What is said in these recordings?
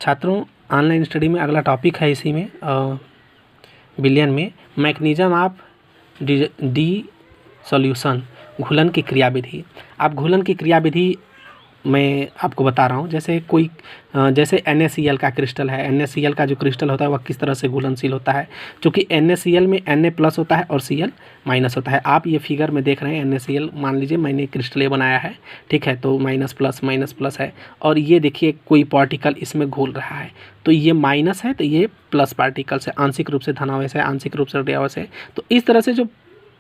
छात्रों, online study में अगला टॉपिक है इसी में बिलियन में मैकेनिज्म ऑफ डी सॉल्यूशन, घुलन की क्रियाविधि। अब घुलन की क्रियाविधि मैं आपको बता रहा हूँ। जैसे कोई जैसे NaCl का क्रिस्टल है, NaCl का जो क्रिस्टल होता है वह किस तरह से घुलनशील होता है, क्योंकि NaCl में Na+ होता है और Cl- होता है। आप ये फिगर में देख रहे हैं NaCl, मान लीजिए मैंने क्रिस्टल ये बनाया है, ठीक है, तो माइनस है, और ये देखिए कोई पार्टिकल इसमें घुल रहा है, तो ये माइनस है तो ये प्लस पार्टिकल से आंशिक रूप से धनावेश है, आंशिक रूप से ऋणावेश है। तो इस तरह से जो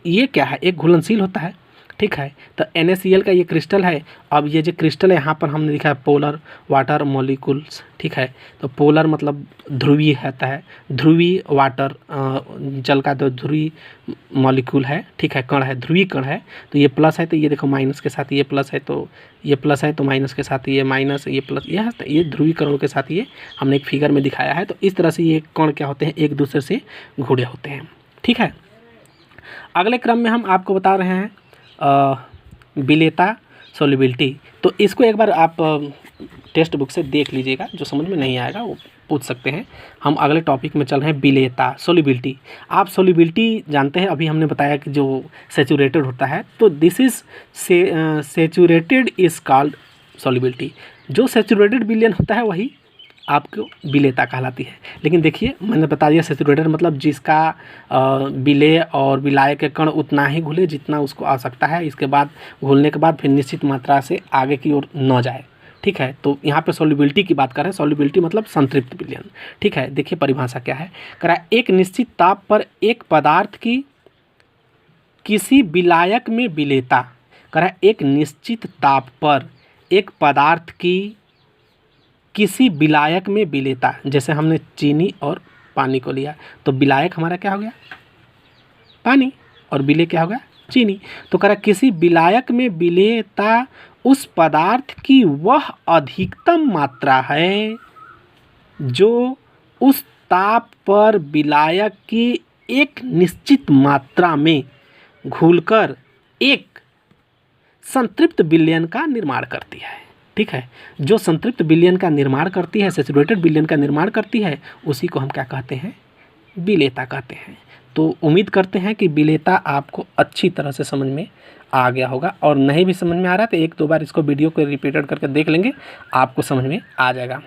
ये क्या है, एक घुलनशील होता है, ठीक है। तो NaCl का ये क्रिस्टल है। अब ये जो क्रिस्टल है यहाँ पर हमने लिखा है पोलर वाटर मॉलिक्यूल्स, ठीक है। तो पोलर मतलब ध्रुवीय होता है, ध्रुवीय वाटर जल का जो ध्रुवीय मॉलिक्यूल है, ठीक है, कण है, ध्रुवीय कण है। तो ये प्लस है तो ये देखो माइनस के साथ ये प्लस है, तो ये प्लस है तो माइनस के साथ ये माइनस, ये प्लस, ये ध्रुवीय कणों के साथ ये हमने एक फिगर में दिखाया है। तो इस तरह से ये कण क्या होते हैं, एक दूसरे से जुड़े होते हैं, ठीक है। अगले क्रम में हम आपको बता रहे हैं विलेयता सॉल्युबिलिटी। तो इसको एक बार आप टेक्स्ट बुक से देख लीजिएगा, जो समझ में नहीं आएगा वो पूछ सकते हैं। हम अगले टॉपिक में चल रहे हैं विलेयता सॉल्युबिलिटी। आप सॉल्युबिलिटी जानते हैं, अभी हमने बताया कि जो सैचुरेटेड होता है, तो this is saturated is called solubility. जो सैचुरेटेड विलयन होता है वही आपको विलेयता कहलाती है। लेकिन देखिए मैंने बता दिया सैचुरेटेड मतलब जिसका विलेय और विलाय के कण उतना ही घुले जितना उसको आवश्यकता है, इसके बाद घुलने के बाद फिर निश्चित मात्रा से आगे की ओर न जाए, ठीक है। तो यहाँ पे सॉल्युबिलिटी की बात कर रहे हैं। सॉल्युबिलिटी मतलब संतृप्त विलयन, ठीक है। देखिए परिभाषा क्या है, करा एक निश्चित ताप पर एक पदार्थ की किसी विलायक में विलेयता, करा एक निश्चित ताप पर एक पदार्थ की किसी विलायक में विलेयता। जैसे हमने चीनी और पानी को लिया, तो विलायक हमारा क्या हो गया, पानी, और विलेय क्या हो गया, चीनी। तो कह रहा किसी विलायक में विलेयता उस पदार्थ की वह अधिकतम मात्रा है जो उस ताप पर विलायक की एक निश्चित मात्रा में घुलकर एक संतृप्त विलयन का निर्माण करती है, ठीक है। जो संतृप्त विलयन का निर्माण करती है, सैचुरेटेड विलयन का निर्माण करती है, उसी को हम क्या कहते हैं, विलेयता कहते हैं। तो उम्मीद करते हैं कि विलेयता आपको अच्छी तरह से समझ में आ गया होगा, और नहीं भी समझ में आ रहा है तो एक दो बार इसको वीडियो को रिपीटेड करके देख लेंगे, आपको समझ में आ जाएगा।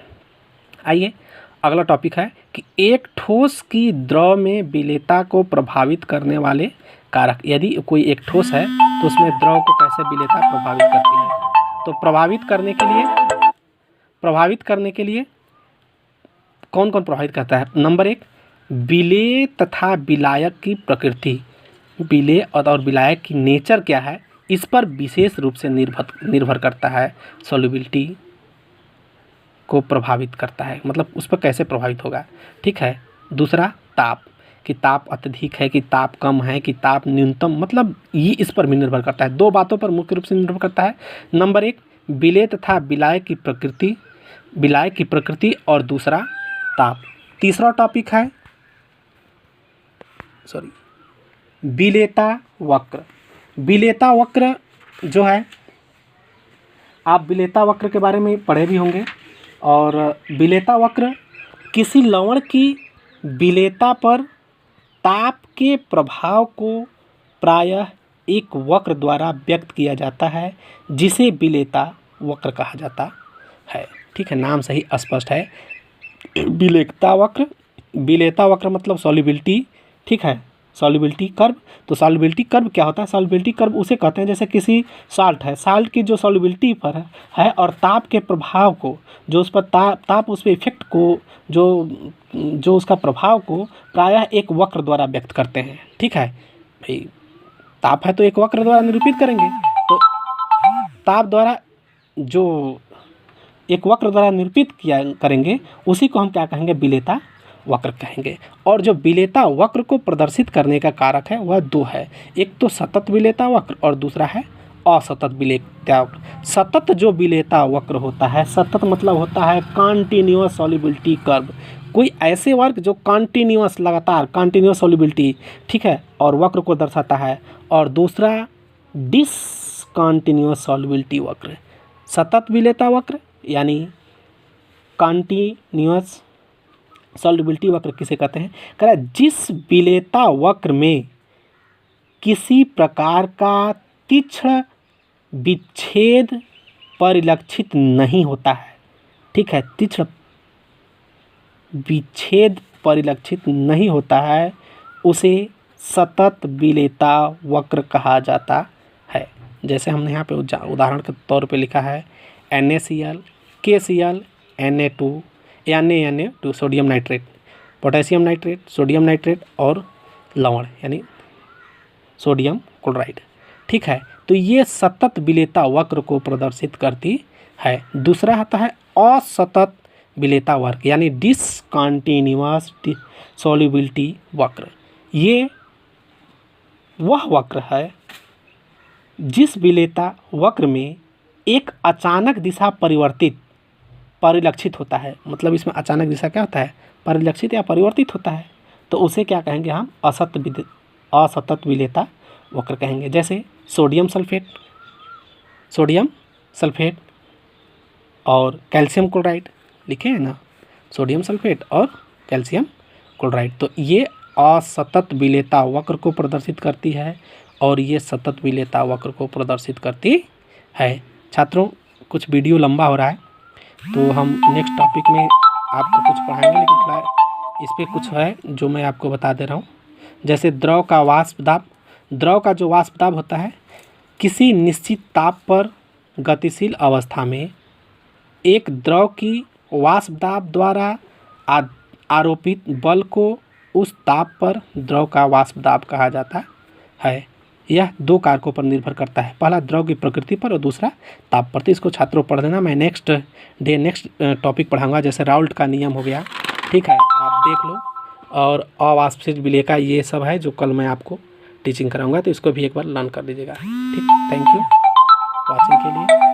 आइए अगला टॉपिक है कि एक ठोस की द्रव में विलेयता को प्रभावित करने वाले कारक। यदि कोई एक ठोस है तो उसमें द्रव को कैसे विलेयता प्रभावित करती है। तो प्रभावित करने के लिए कौन कौन प्रभावित करता है। नंबर 1, विलेय तथा विलायक की प्रकृति। विलेय और विलायक की नेचर क्या है, इस पर विशेष रूप से निर्भर करता है, सॉल्युबिलिटी को प्रभावित करता है, मतलब उस पर कैसे प्रभावित होगा, ठीक है। दूसरा ताप, कि ताप अत्यधिक है कि ताप कम है कि ताप न्यूनतम, मतलब ये इस पर भी निर्भर करता है। दो बातों पर मुख्य रूप से निर्भर करता है। नंबर 1, विलेय तथा विलायक की प्रकृति, और दूसरा ताप। तीसरा टॉपिक है विलेयता वक्र। विलेयता वक्र जो है, आप विलेयता वक्र के बारे में पढ़े भी होंगे। और विलेयता वक्र किसी लवण की विलेयता पर ताप के प्रभाव को प्रायः एक वक्र द्वारा व्यक्त किया जाता है, जिसे विलेयता वक्र कहा जाता है, ठीक है। नाम से ही स्पष्ट है, विलेयता वक्र मतलब सॉल्युबिलिटी, ठीक है, सॉल्युबिलिटी कर्व। तो सॉल्युबिलिटी कर्व क्या होता है, सॉल्युबिलिटी कर्व उसे कहते हैं जैसे किसी साल्ट है, साल्ट की जो सॉल्युबिलिटी पर है और ताप के प्रभाव को, जो उस पर ताप उस पर इफेक्ट को, जो उसका प्रभाव को प्रायः एक वक्र द्वारा व्यक्त करते हैं, ठीक है। भाई ताप है तो एक वक्र द्वारा निरूपित करेंगे, तो ताप द्वारा जो एक वक्र द्वारा निरूपित किया करेंगे उसी को हम क्या कहेंगे, विलेयता वक्र कहेंगे। और जो विलेयता वक्र को प्रदर्शित करने का कारक है वह दो है, एक तो सतत विलेयता वक्र और दूसरा है असतत विलेयता वक्र। सतत जो विलेयता वक्र होता है, सतत मतलब होता है कॉन्टिन्यूअस सॉल्युबिलिटी कर्व, कोई ऐसे वर्ग जो कॉन्टिन्यूअस लगातार कॉन्टिन्यूअस सॉल्युबिलिटी, ठीक है, और वक्र को दर्शाता है। और दूसरा डिसकॉन्टिन्यूअस सॉल्युबिलिटी वक्र। सतत विलेयता वक्र यानी डिसकंटिन्यूअस सॉल्युबिलिटी वक्र किसे कहते हैं? कह रहा है जिस विलेयता वक्र में किसी प्रकार का तीक्ष्ण विच्छेद परिलक्षित नहीं होता है। ठीक है, तीक्ष्ण विच्छेद परिलक्षित नहीं होता है, उसे सतत विलेयता वक्र कहा जाता है। जैसे हमने यहाँ पे उदाहरण के तौर पे लिखा है NaCl, KCl, Na2, Na2 sodium nitrate, potassium nitrate, sodium nitrate और लवण यानी सोडियम क्लोराइड। ठीक है, तो ये सतत विलेयता वक्र को प्रदर्शित करती है। दूसरा आता है असतत विलेयता वक्र यानी डिसकंटिन्यूअस सॉल्युबिलिटी वक्र। ये वह वक्र है जिस विलेयता वक्र में एक अचानक दिशा परिलक्षित होता है। मतलब इसमें अचानक दिशा क्या होता है? परिलक्षित या परिवर्तित होता है। तो उसे क्या कहेंगे हम? असतत विलेयता वक्र कहेंगे। जैसे सोडियम सल्फेट और कैल्शियम क्लोराइड लिखे हैं ना, सोडियम सल्फेट और कैल्शियम क्लोराइड। तो ये असतत विलेयता वक्र को प्रदर्शित करती है और ये सतत विलेयता वक्र को प्रदर्शित करती है। छात्रों, कुछ वीडियो लंबा हो रहा है तो हम नेक्स्ट टॉपिक में आपको कुछ पढ़ाएंगे, लेकिन थोड़ा इस पर कुछ है जो मैं आपको बता दे रहा हूँ। जैसे द्रव का वाष्प दाब, द्रव का जो वाष्प दाब होता है किसी निश्चित ताप पर गतिशील अवस्था में एक द्रव की वाष्प दाब द्वारा आरोपित बल को उस ताप पर द्रव का वाष्प दाब कहा जाता है। यह दो कारकों पर निर्भर करता है, पहला द्रव की प्रकृति पर और दूसरा ताप पर। तो इसको छात्रों पढ़ देना, मैं नेक्स्ट टॉपिक पढ़ाऊंगा। जैसे राउल्ट का नियम हो गया, ठीक है, आप देख लो, और अवाष्पित विलेयता ये सब है जो कल मैं आपको टीचिंग कराऊंगा, तो इसको भी एक बार लर्न कर लीजिएगा। ठीक, थैंक यू वॉचिंग के लिए।